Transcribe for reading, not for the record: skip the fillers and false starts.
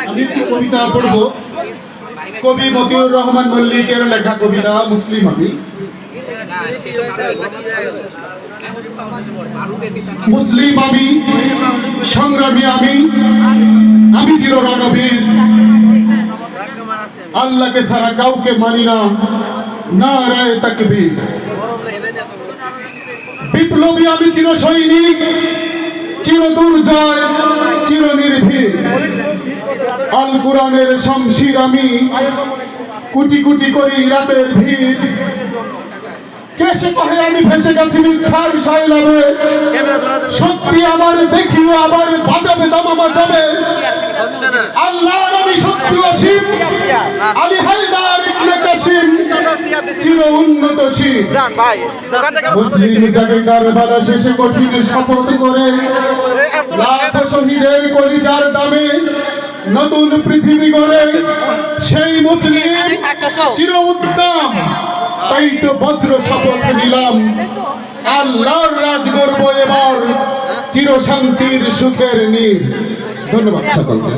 আমি একটি কবিতা পড়ব। কবি মতিউর রহমান মল্লিকের লেখা কবিতা মুসলিম আমি। মুসলিম আমি, সংগ্রামী আমি, আমি চির রণবীর, আল্লাহকে ছাড়া কাউকে মানি না, নারায়ে তাকবীর। বিপ্লবী আমি, চির সৈনিক, চির দুর্জয়, চির নির্ভীক। আল কোরআনের শমশির আমি, কুটি কুটি করি রাতের ভিড়। কেসে কহে আমি ভেসে গেছি মিথ্যার সাইলাবে, সত্যি আমার দেখিও আবার বাজাবে দামামা যাবে। আল্লাহর আমি সত্যি অসীম, আলী হায়দার ইবনে কাসিম, চির উন্নতশীল। মুসলিম জাগে কারবালা শেষে কঠিন শপথ করে, লাখ শহীদের কলিজার দামে নতুন পৃথিবী গড়ে। সেই মুসলিম চির উত্তম, তাই তো বজ্র শপথ নিলাম, আল্লাহর রাজ গড়ব এবার, চির শান্তির সুখের নীড়। ধন্যবাদ সকলকে।